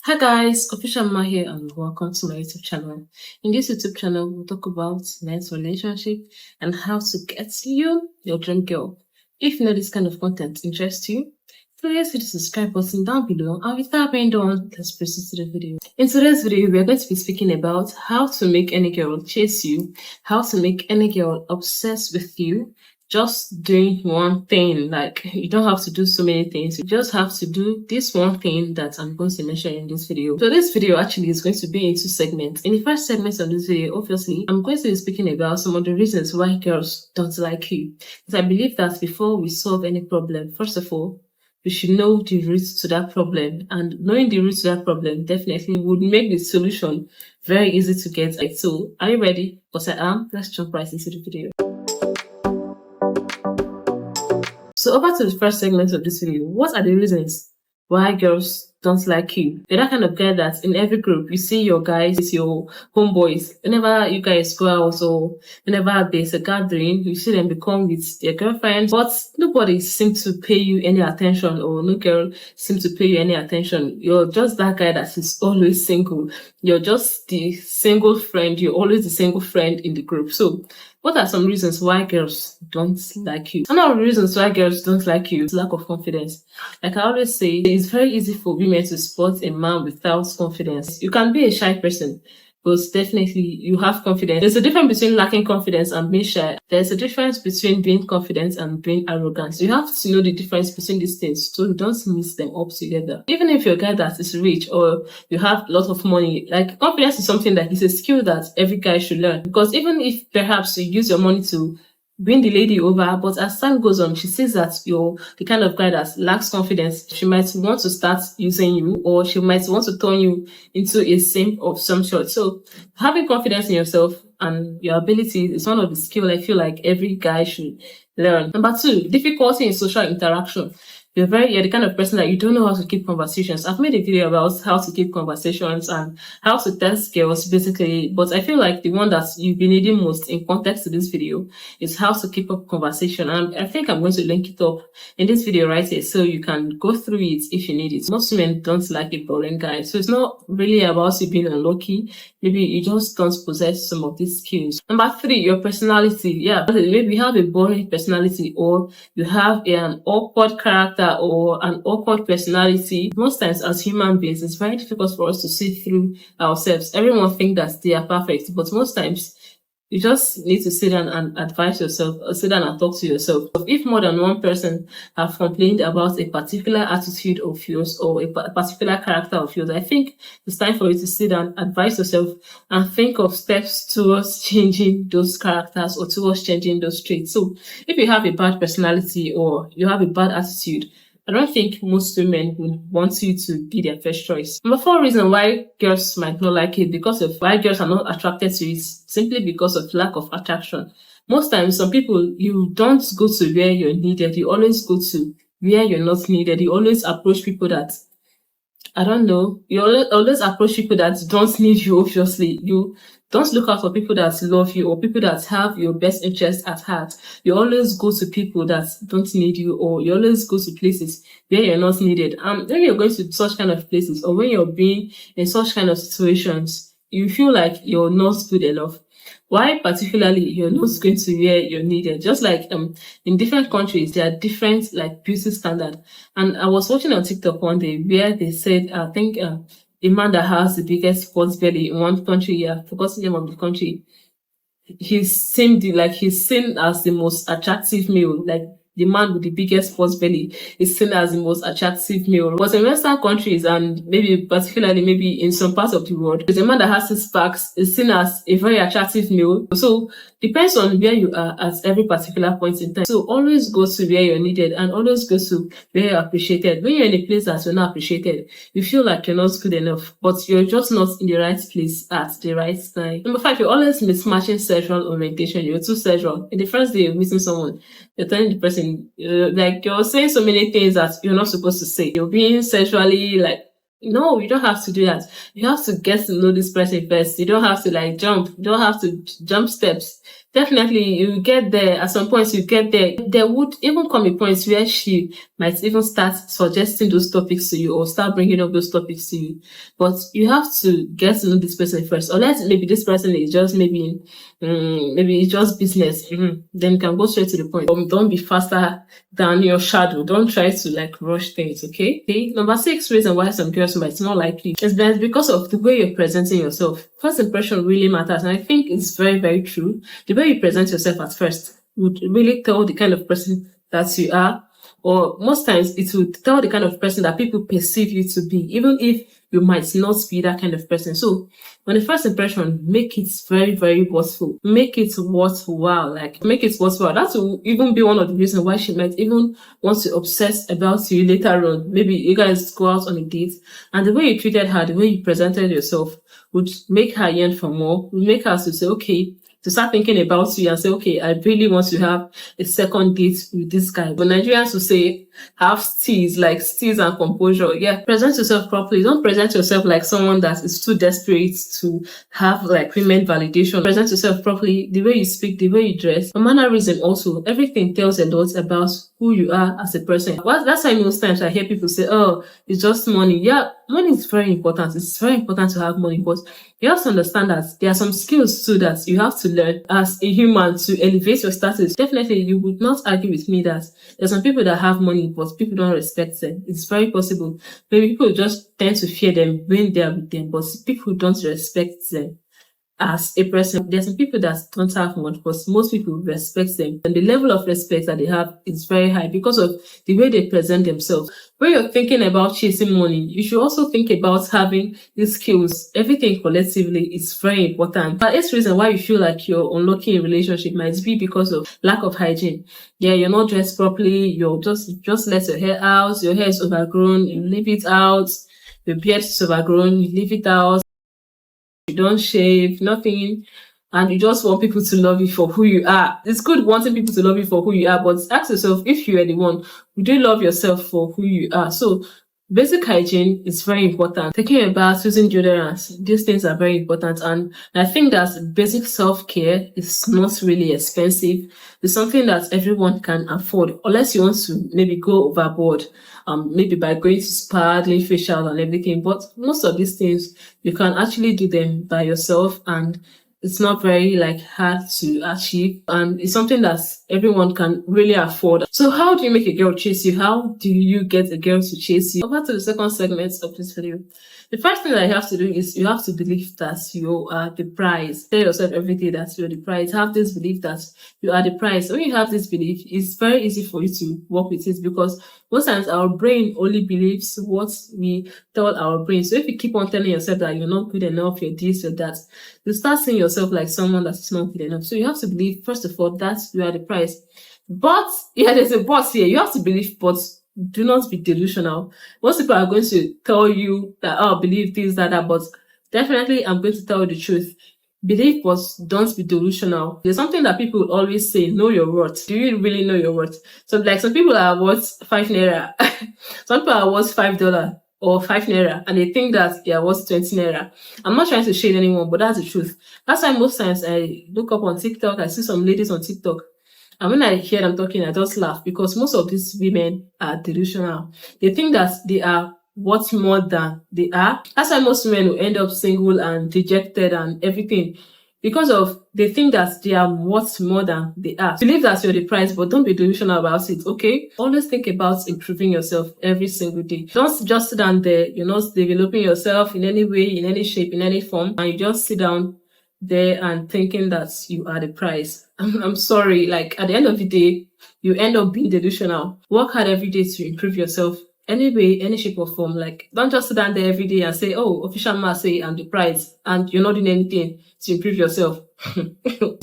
Hi guys, Official Ma here and welcome to my YouTube channel. In this YouTube channel, we'll talk about men's relationship and how to get you your dream girl. If you know this kind of content interests you, please hit the subscribe button down below, and without being done, let's proceed to the video. In today's video, we are going to be speaking about how to make any girl chase you, how to make any girl obsessed with you, just doing one thing. Like, you don't have to do so many things. You just have to do this one thing that I'm going to mention in this video. So this video actually is going to be in two segments. In the first segment of this video, obviously, I'm going to be speaking about some of the reasons why girls don't like you. Because I believe that before we solve any problem, first of all, we should know the root to that problem. And knowing the root to that problem definitely would make the solution very easy to get. So, are you ready? Because I am. Let's jump right into the video. So over to the first segment of this video. What are the reasons why girls don't like you? You're that kind of guy that in every group you see your guys, your homeboys. Whenever you guys go out or whenever there's a gathering, you see them become with their girlfriends, but nobody seems to pay you any attention, or no girl seems to pay you any attention. You're just that guy that is always single. You're just the single friend. You're always the single friend in the group. So what are some reasons why girls don't like you? Some of the reasons why girls don't like you is lack of confidence. Like I always say, it's very easy for women to spot a man without confidence. You can be a shy person, but definitely you have confidence. There's a difference between lacking confidence and being shy. There's a difference between being confident and being arrogant. So you have to know the difference between these things so you don't mix them up together. Even if you're a guy that is rich or you have a lot of money, like confidence is something that is a skill that every guy should learn. Because even if perhaps you use your money to win the lady over, but as time goes on, she sees that you're the kind of guy that lacks confidence. She might want to start using you, or she might want to turn you into a simp of some sort. So having confidence in yourself and your ability is one of the skills I feel like every guy should learn. Number two, difficulty in social interaction. You're the kind of person that you don't know how to keep conversations. I've made a video about how to keep conversations and how to test girls basically, but I feel like the one that you've been needing most in context to this video is how to keep up conversation. And I think I'm going to link it up in this video right here so you can go through it if you need it. Most women don't like a boring guy. So it's not really about you being unlucky. Maybe you just don't possess some of these skills. Number three, your personality. Yeah, maybe you have a boring personality, or you have an awkward character or an awkward personality. Most times as human beings, it's very difficult for us to see through ourselves. Everyone thinks that they are perfect, but most times you just need to sit down and advise yourself, or sit down and talk to yourself. If more than one person have complained about a particular attitude of yours or a particular character of yours, I think it's time for you to sit down, advise yourself, and think of steps towards changing those characters or towards changing those traits. So if you have a bad personality or you have a bad attitude, I don't think most women would want you to be their first choice. Number four reason why girls might not like it, because of why girls are not attracted to it, simply because of lack of attraction. Most times, some people, you don't go to where you're needed. You always go to where you're not needed. You always approach people that, I don't know, you always approach people that don't need you, obviously. You don't look out for people that love you or people that have your best interest at heart. You always go to people that don't need you, or you always go to places where you're not needed. When you're going to such kind of places, or when you're being in such kind of situations, you feel like you're not good enough. Why particularly you're not going to where you're needed? Just like in different countries, there are different like beauty standard. And I was watching on TikTok one day where they said, I think the man that has the biggest sports belly in one country, I forgot the name of the country, he's seen as the most attractive male. Like the man with the biggest sports belly is seen as the most attractive male. But in Western countries, and maybe particularly maybe in some parts of the world, the man that has six packs is seen as a very attractive male. So depends on where you are at every particular point in time. So always go to where you're needed and always go to where you're appreciated. When you're in a place that you're not appreciated, you feel like you're not good enough, but you're just not in the right place at the right time. Number five, you're always mismatching sexual orientation. You're too sexual. In the first day of meeting someone, you're telling the person, like you're saying so many things that you're not supposed to say. You're being sexually like, no, you don't have to do that. You have to get to know this person first. You don't have to like jump. You don't have to jump steps. Definitely, you get there. At some point, you get there. There would even come a point where she might even start suggesting those topics to you or start bringing up those topics to you. But you have to get to know this person first. Unless maybe this person is just maybe it's just business. Then you can go straight to the point. Don't be faster than your shadow. Don't try to like rush things. Okay. Number 6 reason why some girls might not like you is because of the way you're presenting yourself. First impression really matters, and I think it's very, very true. The way you present yourself at first would really tell the kind of person that you are, or most times it would tell the kind of person that people perceive you to be, even if you might not be that kind of person. So on the first impression, make it very, very worthwhile. Make it worthwhile. Like, make it worthwhile. That will even be one of the reasons why she might even want to obsess about you later on. Maybe you guys go out on a date, and the way you treated her, the way you presented yourself would make her yearn for more, would make her to say, okay, to start thinking about you and say, okay, I really want to have a second date with this guy. But Nigerians will say, have steez, like steez and composure. Yeah, present yourself properly. Don't present yourself like someone that is too desperate to have like women validation. Present yourself properly. The way you speak, the way you dress, your mannerism also. Everything tells a lot about who you are as a person. That's why most times I hear people say, oh, it's just money. Yeah, money is very important. It's very important to have money, but you have to understand that there are some skills too that you have to learn as a human to elevate your status. Definitely, you would not argue with me that there's some people that have money, but people don't respect them. It's very possible. Maybe people just tend to fear them when they are with them, but people don't respect them as a person. There's some people that don't have much, but most people respect them. And the level of respect that they have is very high because of the way they present themselves. When you're thinking about chasing money, you should also think about having these skills. Everything collectively is very important. But it's reason why you feel like you're unlocking a relationship might be because of lack of hygiene. Yeah, you're not dressed properly. You're just let your hair out. Your hair is overgrown. You leave it out. Your beard is overgrown. You leave it out. You don't shave, nothing, and you just want people to love you for who you are. It's good wanting people to love you for who you are, but ask yourself, if you are the one, would you love yourself for who you are? So basic hygiene is very important. Taking a bath, using deodorant, these things are very important. And I think that basic self-care is not really expensive. It's something that everyone can afford, unless you want to maybe go overboard, maybe by going to spa, doing facial and everything. But most of these things, you can actually do them by yourself, and it's not very like hard to achieve, and it's something that everyone can really afford. So how do you make a girl chase you? How do you get a girl to chase you? Over to the second segment of this video. The first thing that you have to do is you have to believe that you are the prize. Tell yourself every day that you're the prize. Have this belief that you are the prize. When you have this belief, it's very easy for you to work with it, because most times our brain only believes what we tell our brain. So if you keep on telling yourself that you're not good enough, you're this, you're that, you start seeing yourself like someone that's not good enough. So you have to believe, first of all, that you are the prize. But, yeah, there's a but here. You have to believe, but do not be delusional. Most people are going to tell you that, oh, believe this, that, but definitely I'm going to tell you the truth. Believe, but don't be delusional. There's something that people always say, know your worth. Do you really know your worth? So, like, some people are worth 5 naira. Some people are worth $5 or 5 naira, and they think that they are worth 20 naira. I'm not trying to shade anyone, but that's the truth. That's why most times I look up on TikTok, I see some ladies on TikTok, and when I hear them talking, I just laugh, because most of these women are delusional. They think that they are worth more than they are. That's why most women will end up single and dejected and everything, because of they think that they are worth more than they are. Believe that you're the prize, but don't be delusional about it, okay? Always think about improving yourself every single day. Don't just sit down there, you're not developing yourself in any way, in any shape, in any form, and you just sit down there and thinking that you are the prize. I'm sorry, like, at the end of the day, you end up being delusional. Work hard every day to improve yourself. Any way, any shape or form. Like, don't just sit down there every day and say, oh, official man say I'm the prize, and you're not doing anything to improve yourself.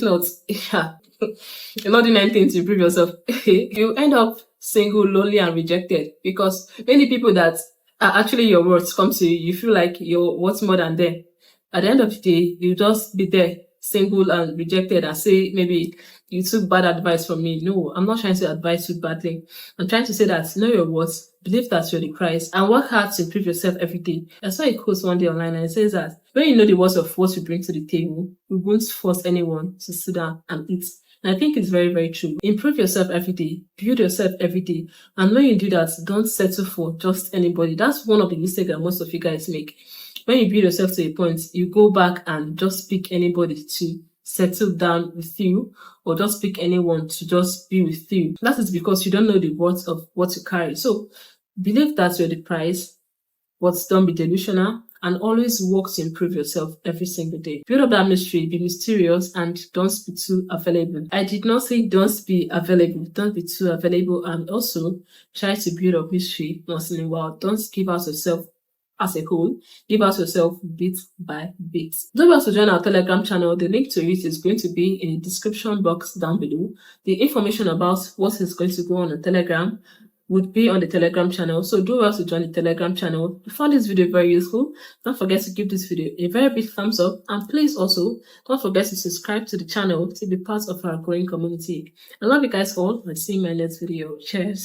Not, yeah. You're not doing anything to improve yourself. You end up single, lonely, and rejected, because many people that are actually your worth come to you, you feel like you're worth more than them. At the end of the day, you just be there, single and rejected, and say, maybe you took bad advice from me. No, I'm not trying to advise you badly. I'm trying to say that know your worth, believe that you're the prize, and work hard to improve yourself every day. I saw a quote one day online and it says that when you know the worth of what you bring to the table, you won't force anyone to sit down and eat. And I think it's very, very true. Improve yourself every day, build yourself every day. And when you do that, don't settle for just anybody. That's one of the mistakes that most of you guys make. When you build yourself to a point, you go back and just pick anybody to settle down with you, or just pick anyone to just be with you. That is because you don't know the worth of what you carry. So believe that you're the prize, but don't be delusional, and always work to improve yourself every single day. Build up that mystery, be mysterious, and don't be too available. I did not say don't be available, don't be too available, and also try to build up mystery once in a while. Don't give out yourself as a whole, give out yourself bit by bit. Don't forget to join our Telegram channel. The link to it is going to be in the description box down below. The information about what is going to go on the Telegram would be on the Telegram channel. So do well to join the Telegram channel. If you found this video very useful, don't forget to give this video a very big thumbs up, and please also don't forget to subscribe to the channel to be part of our growing community. I love you guys all, and see you in my next video. Cheers.